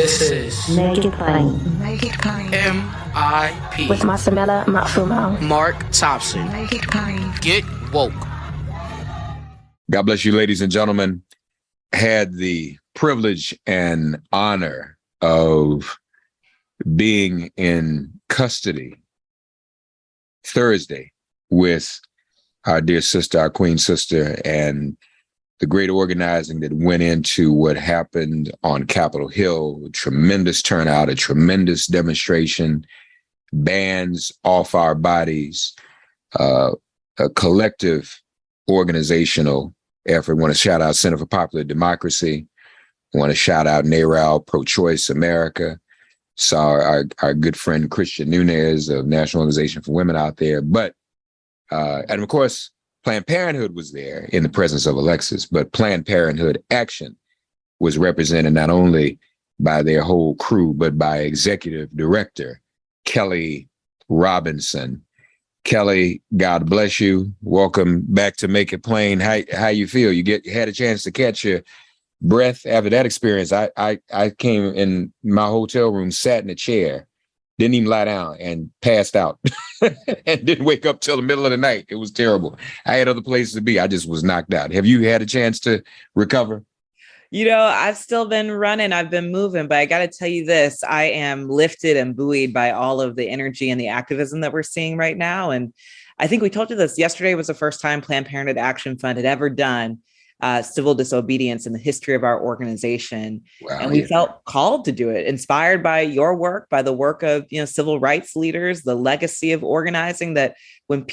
This is Make It Plain. Make It Plain. MIP With Masamela Matfumo. Mark Thompson. Make It Plain. Get woke. God bless you, ladies and gentlemen. Had the privilege and honor of being in custody Thursday with our dear sister, our queen sister, and the great organizing that went into what happened on Capitol Hill. A tremendous turnout, a tremendous demonstration, bans off our bodies, a collective organizational effort. I want to shout out Center for Popular Democracy. I want to shout out NARAL, Pro-Choice America. Saw our good friend Christian Nunez of National Organization for Women out there. But, and of course, Planned Parenthood was there in the presence of Alexis, but Planned Parenthood Action was represented not only by their whole crew, but by Executive Director Kelley Robinson. Kelley, God bless you. Welcome back to Make It Plain. How you feel? You had a chance to catch your breath after that experience. I came in my hotel room, sat in a chair, didn't even lie down, and passed out and didn't wake up till the middle of the night. It was terrible. I had other places to be. I just was knocked out. Have you had a chance to recover? You know, I've still been running, I've been moving, but I got to tell you this, I am lifted and buoyed by all of the energy and the activism that we're seeing right now. And I think we told you this, yesterday was the first time Planned Parenthood Action Fund had ever done civil disobedience in the history of our organization. Wow, and we felt called to do it, inspired by your work, by the work of, civil rights leaders, the legacy of organizing, that when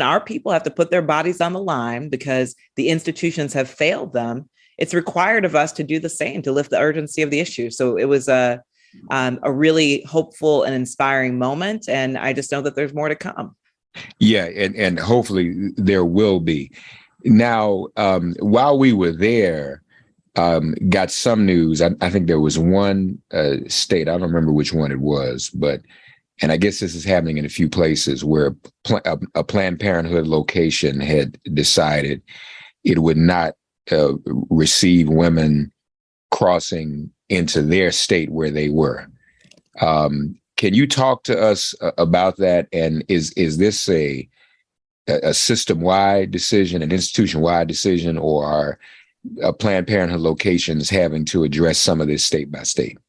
our people have to put their bodies on the line because the institutions have failed them, it's required of us to do the same, to lift the urgency of the issue. So it was a really hopeful and inspiring moment. And I just know that there's more to come. Yeah, and hopefully there will be. Now, while we were there, got some news. I think there was one state, I don't remember which one it was, and I guess this is happening in a few places where a Planned Parenthood location had decided it would not receive women crossing into their state where they were. Can you talk to us about that? And is this a system-wide decision, an institution-wide decision, or are Planned Parenthood locations having to address some of this state by state?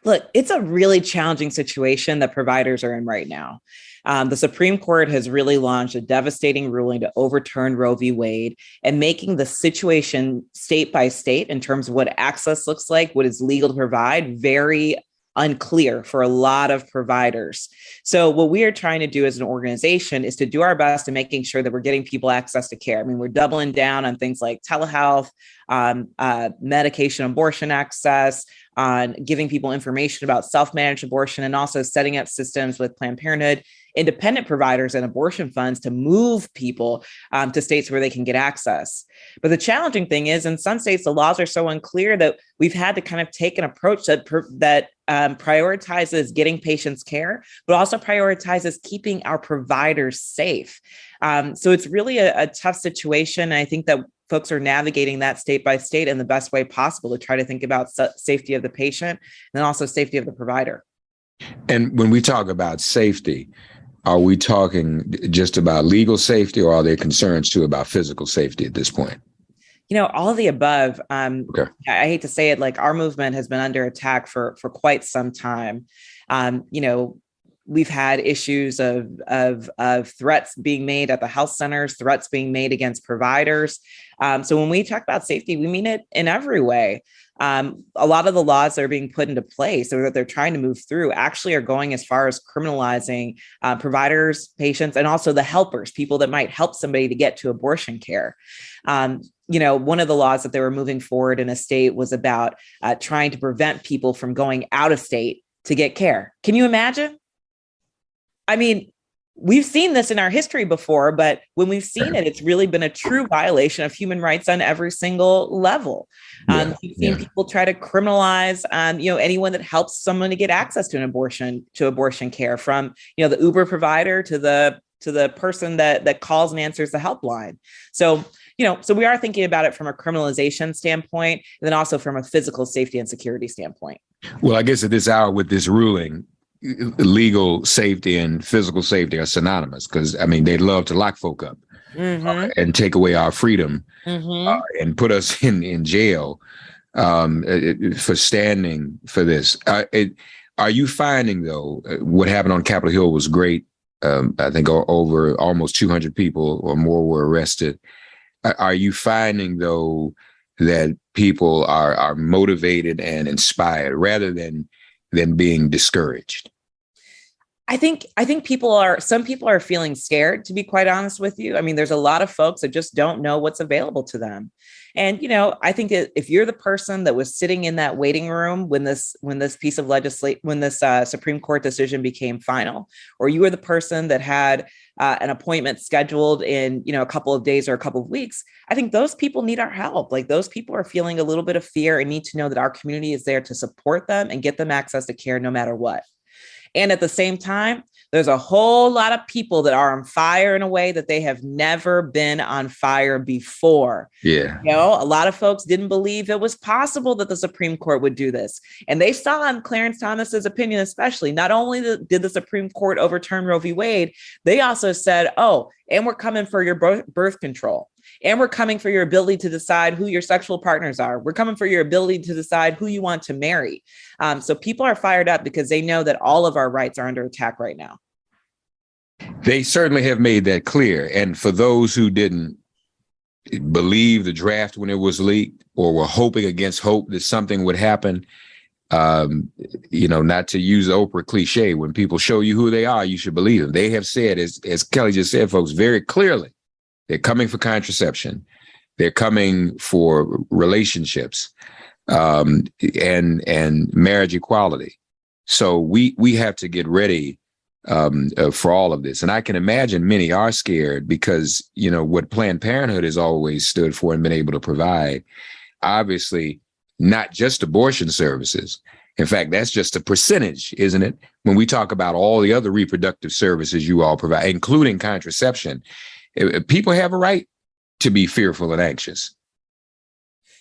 Look, it's a really challenging situation that providers are in right now. The Supreme Court has really launched a devastating ruling to overturn Roe v. Wade and making the situation state by state in terms of what access looks like, what is legal to provide, very unclear for a lot of providers. So what we are trying to do as an organization is to do our best in making sure that we're getting people access to care. I mean, we're doubling down on things like telehealth, medication abortion access, on giving people information about self-managed abortion, and also setting up systems with Planned Parenthood, independent providers, and abortion funds to move people to states where they can get access. But the challenging thing is, in some states, the laws are so unclear that we've had to kind of take an approach that prioritizes getting patients care, but also prioritizes keeping our providers safe. So it's really a tough situation. I think that folks are navigating that state by state in the best way possible to try to think about safety of the patient and then also safety of the provider. And when we talk about safety, are we talking just about legal safety, or are there concerns too about physical safety at this point? All of the above. Okay. I hate to say it, like, our movement has been under attack for quite some time. We've had issues of threats being made at the health centers, threats being made against providers. So when we talk about safety, we mean it in every way. A lot of the laws that are being put into place or that they're trying to move through actually are going as far as criminalizing providers, patients, and also the helpers, people that might help somebody to get to abortion care. One of the laws that they were moving forward in a state was about trying to prevent people from going out of state to get care. Can you imagine? I mean, we've seen this in our history before, but when we've seen it, it's really been a true violation of human rights on every single level. We've seen people try to criminalize, anyone that helps someone to get access to abortion care, from, the Uber provider to the person that calls and answers the helpline. So, So we are thinking about it from a criminalization standpoint, and then also from a physical safety and security standpoint. Well, I guess at this hour with this ruling, legal safety and physical safety are synonymous, because I mean, they'd love to lock folk up and take away our freedom and put us in jail for standing for this. Are you finding, though, what happened on Capitol Hill was great? I think over almost 200 people or more were arrested. Are you finding, though, that people are motivated and inspired rather than being discouraged? I think some people are feeling scared, to be quite honest with you. I mean, there's a lot of folks that just don't know what's available to them. And, I think that if you're the person that was sitting in that waiting room when this piece of legislation, when this Supreme Court decision became final, or you were the person that had an appointment scheduled in, a couple of days or a couple of weeks, I think those people need our help. Like, those people are feeling a little bit of fear and need to know that our community is there to support them and get them access to care no matter what. And at the same time, there's a whole lot of people that are on fire in a way that they have never been on fire before. Yeah. A lot of folks didn't believe it was possible that the Supreme Court would do this. And they saw in Clarence Thomas's opinion, especially, not only did the Supreme Court overturn Roe v. Wade, they also said, oh, and we're coming for your birth control. And we're coming for your ability to decide who your sexual partners are. We're coming for your ability to decide who you want to marry. So people are fired up because they know that all of our rights are under attack right now. They certainly have made that clear. And for those who didn't believe the draft when it was leaked, or were hoping against hope that something would happen, not to use the Oprah cliche, when people show you who they are, you should believe them. They have said, as Kelley just said, folks, very clearly, they're coming for contraception. They're coming for relationships and marriage equality. So we have to get ready for all of this. And I can imagine many are scared because, what Planned Parenthood has always stood for and been able to provide, obviously, not just abortion services. In fact, that's just a percentage, isn't it? When we talk about all the other reproductive services you all provide, including contraception, people have a right to be fearful and anxious.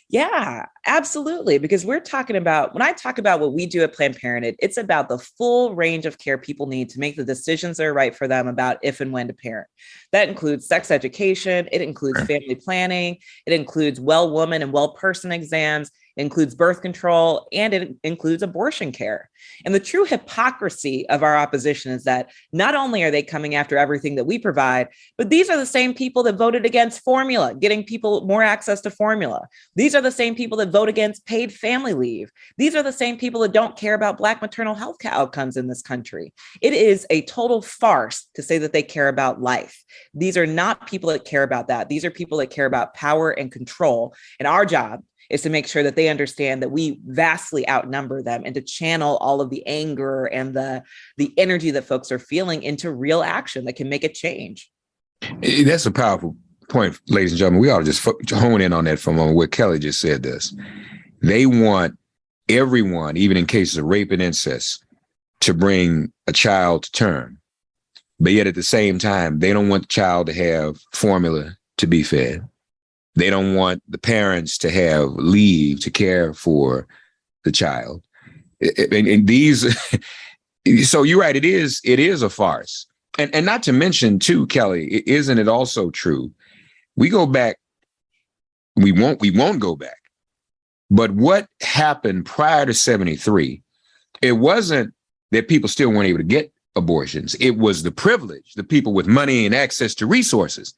Yeah, absolutely. Because when I talk about what we do at Planned Parenthood, it's about the full range of care people need to make the decisions that are right for them about if and when to parent. That includes sex education. It includes family planning. It includes well woman and well person exams. It includes birth control, and it includes abortion care. And the true hypocrisy of our opposition is that not only are they coming after everything that we provide, but these are the same people that voted against formula, getting people more access to formula. These are the same people that vote against paid family leave. These are the same people that don't care about Black maternal health outcomes in this country. It is a total farce to say that they care about life. These are not people that care about that. These are people that care about power and control. And our job is to make sure that they understand that we vastly outnumber them, and to channel all of the anger and the energy that folks are feeling into real action that can make a change. That's a powerful point, ladies and gentlemen. We ought to just hone in on that for a moment, where Kelley just said this. They want everyone, even in cases of rape and incest, to bring a child to term. But yet at the same time, they don't want the child to have formula to be fed. They don't want the parents to have leave to care for the child. And these, so you're right, it is a farce. And not to mention too, Kelley, isn't it also true? We go back, we won't go back. But what happened prior to 73, it wasn't that people still weren't able to get abortions. It was the privilege, the people with money and access to resources.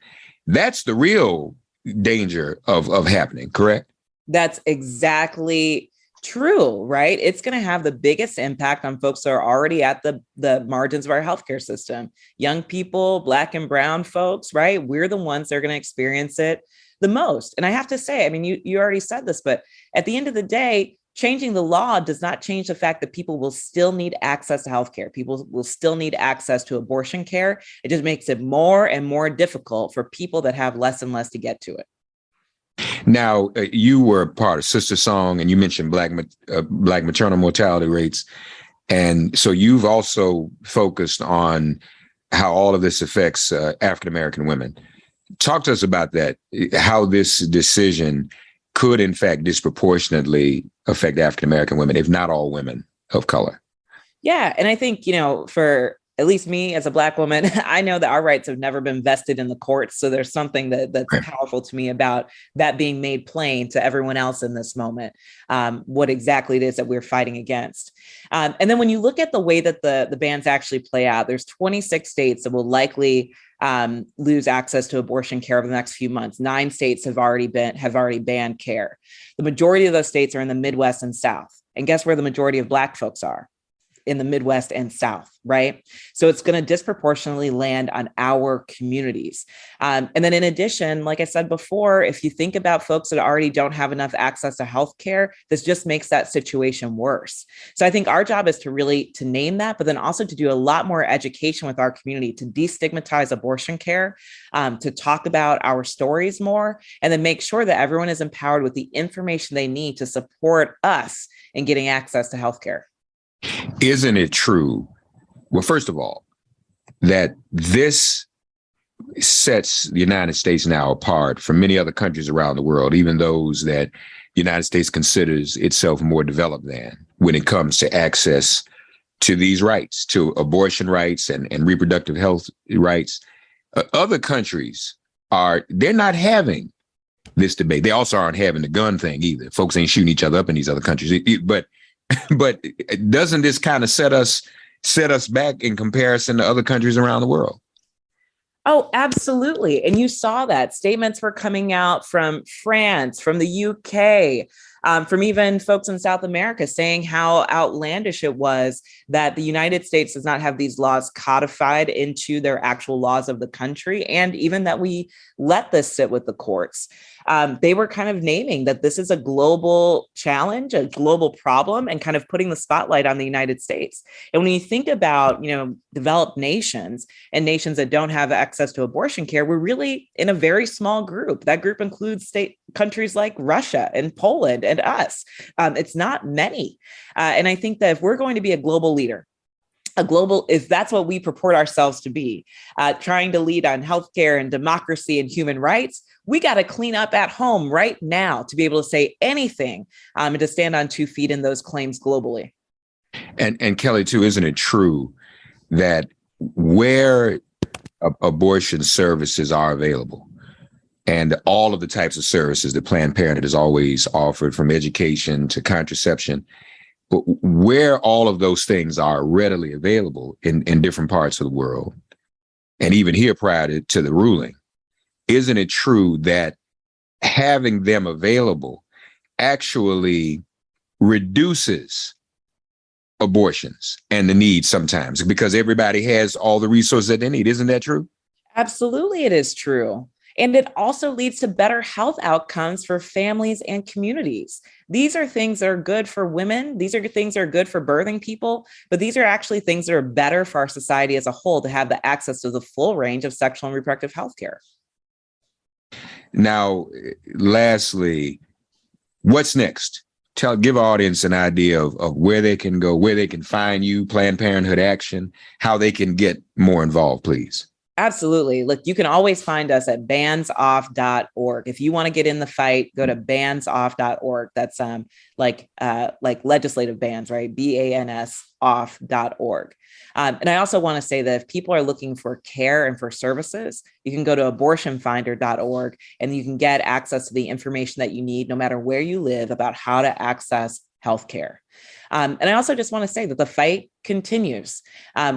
That's the real danger of happening, correct? That's exactly true, right? It's going to have the biggest impact on folks that are already at the margins of our healthcare system. Young people, Black and brown folks, right? We're the ones that are going to experience it the most. And I have to say, I mean, you already said this, but at the end of the day, changing the law does not change the fact that people will still need access to healthcare. People will still need access to abortion care. It just makes it more and more difficult for people that have less and less to get to it. Now, you were part of Sister Song, and you mentioned Black maternal mortality rates. And so you've also focused on how all of this affects African-American women. Talk to us about that, how this decision could, in fact, disproportionately affect African-American women, if not all women of color. Yeah. And I think, for at least me as a Black woman, I know that our rights have never been vested in the courts. So there's something that's Right. powerful to me about that being made plain to everyone else in this moment, what exactly it is that we're fighting against. And then when you look at the way that the bans actually play out, there's 26 states that will likely lose access to abortion care over the next few months. 9 states have already banned care. The majority of those states are in the Midwest and South. And guess where the majority of Black folks are? In the Midwest and South, right? So it's going to disproportionately land on our communities. And then in addition, like I said before, if you think about folks that already don't have enough access to healthcare, this just makes that situation worse. So I think our job is to name that, but then also to do a lot more education with our community to destigmatize abortion care, to talk about our stories more, and then make sure that everyone is empowered with the information they need to support us in getting access to healthcare. Isn't it true? Well, first of all, that this sets the United States now apart from many other countries around the world, even those that the United States considers itself more developed than when it comes to access to these rights, to abortion rights and reproductive health rights. Other countries they're not having this debate. They also aren't having the gun thing either. Folks ain't shooting each other up in these other countries. But doesn't this kind of set us back in comparison to other countries around the world? Oh, absolutely. And you saw that statements were coming out from France, from the UK, from even folks in South America saying how outlandish it was that the United States does not have these laws codified into their actual laws of the country, and even that we let this sit with the courts. They were kind of naming that this is a global challenge, a global problem, and kind of putting the spotlight on the United States. And when you think about, developed nations and nations that don't have access to abortion care, we're really in a very small group. That group includes countries like Russia and Poland and us. It's not many. And I think that if we're going to be a global leader, if that's what we purport ourselves to be, trying to lead on healthcare and democracy and human rights, we got to clean up at home right now to be able to say anything and to stand on 2 feet in those claims globally. And Kelley, too, isn't it true that where abortion services are available and all of the types of services that Planned Parenthood has always offered, from education to contraception, where all of those things are readily available in different parts of the world, and even here prior to the ruling, isn't it true that having them available actually reduces abortions and the need sometimes, because everybody has all the resources that they need? Isn't that true? Absolutely, it is true. And it also leads to better health outcomes for families and communities. These are things that are good for women. These are things that are good for birthing people, but these are actually things that are better for our society as a whole to have the access to the full range of sexual and reproductive health care. Now, lastly, what's next? Give our audience an idea of where they can go, where they can find you, Planned Parenthood Action, how they can get more involved, please. Absolutely. Look, you can always find us at bansoff.org. If you want to get in the fight, go to bansoff.org. That's like legislative bans, right? BANS off.org. And I also want to say that if people are looking for care and for services, you can go to abortionfinder.org and you can get access to the information that you need, no matter where you live, about how to access healthcare. And I also just want to say that the fight continues.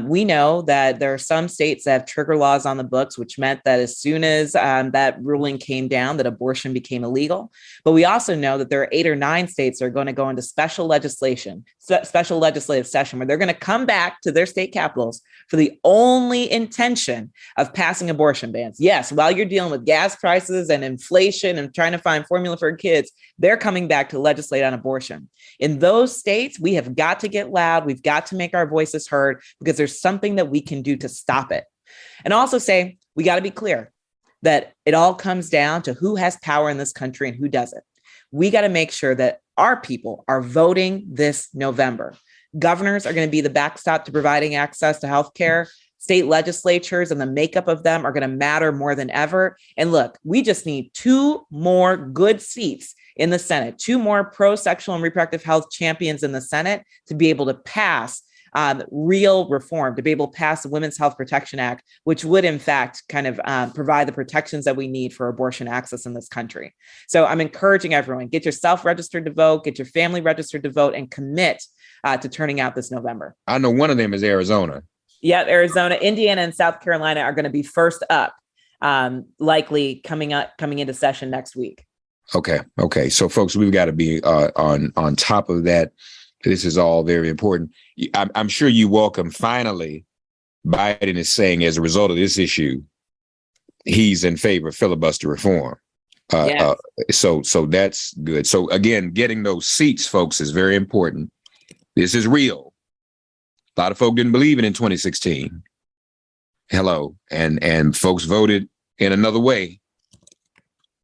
We know that there are some states that have trigger laws on the books, which meant that as soon as that ruling came down, that abortion became illegal. But we also know that there are 8 or 9 states that are going to go into special legislative session, where they're going to come back to their state capitals for the only intention of passing abortion bans. Yes, while you're dealing with gas prices and inflation and trying to find formula for kids, they're coming back to legislate on abortion. In those states, we have got to get loud. We've got to make our voices heard, because there's something that we can do to stop it. And also say, we got to be clear that it all comes down to who has power in this country and who doesn't. We got to make sure that our people are voting this November. Governors are going to be the backstop to providing access to healthcare. State legislatures and the makeup of them are going to matter more than ever. And look, we just need 2 more good seats in the Senate, 2 more pro-sexual and reproductive health champions in the Senate to be able to pass real reform, to be able to pass the Women's Health Protection Act, which would in fact kind of provide the protections that we need for abortion access in this country. So I'm encouraging everyone, get yourself registered to vote, get your family registered to vote, and commit to turning out this November. I know one of them is Arizona. Yeah, Arizona, Indiana, and South Carolina are going to be first up, likely coming into session next week. Okay. So folks, we've got to be on top of that. This is all very important. I'm sure you welcome, finally, Biden is saying as a result of this issue, he's in favor of filibuster reform. Yes. So that's good. So again, getting those seats, folks, is very important. This is real. A lot of folk didn't believe it in 2016. Hello. And folks voted in another way.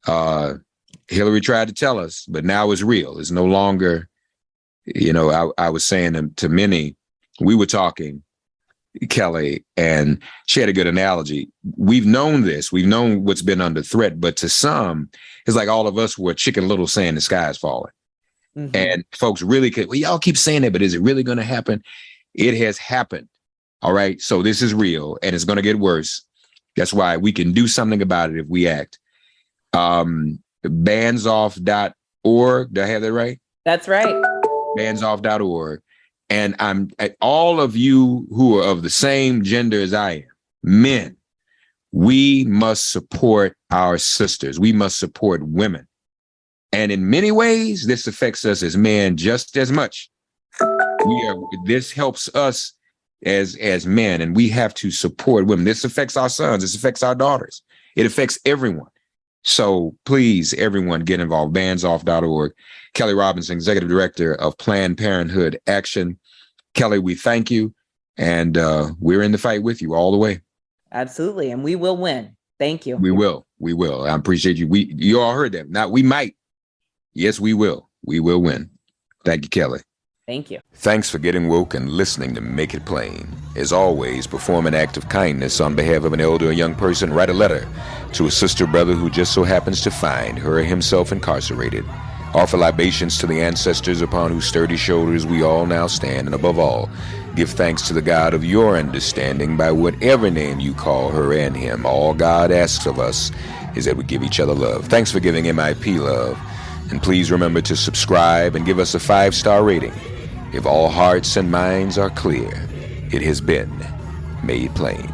Hillary tried to tell us, but now it's real. It's no longer, I was saying to many, we were talking, Kelley, and she had a good analogy. We've known this. We've known what's been under threat, but to some, it's like all of us were Chicken Little saying the sky is falling. Mm-hmm. And folks really y'all keep saying that, but is it really going to happen? It has happened. All right. So this is real and it's going to get worse. That's why we can do something about it if we act. Bandsoff.org. Did I have that right? That's right. Bandsoff.org. And I'm at all of you who are of the same gender as I am, men, we must support our sisters. We must support women. And in many ways, this affects us as men just as much. This helps us as men, and we have to support women. This affects our sons. This affects our daughters. It affects everyone. So please, everyone, get involved. Bandsoff.org. Kelley Robinson, Executive Director of Planned Parenthood Action. Kelley, we thank you, and we're in the fight with you all the way. Absolutely, and we will win. Thank you. We will. I appreciate you. You all heard that. Now we might. Yes, we will. We will win. Thank you, Kelley. Thank you. Thanks for getting woke and listening to Make It Plain. As always, perform an act of kindness on behalf of an elder or young person. Write a letter to a sister or brother who just so happens to find her or himself incarcerated. Offer libations to the ancestors upon whose sturdy shoulders we all now stand. And above all, give thanks to the God of your understanding by whatever name you call her and him. All God asks of us is that we give each other love. Thanks for giving MIP love. And please remember to subscribe and give us a 5-star rating. If all hearts and minds are clear, it has been made plain.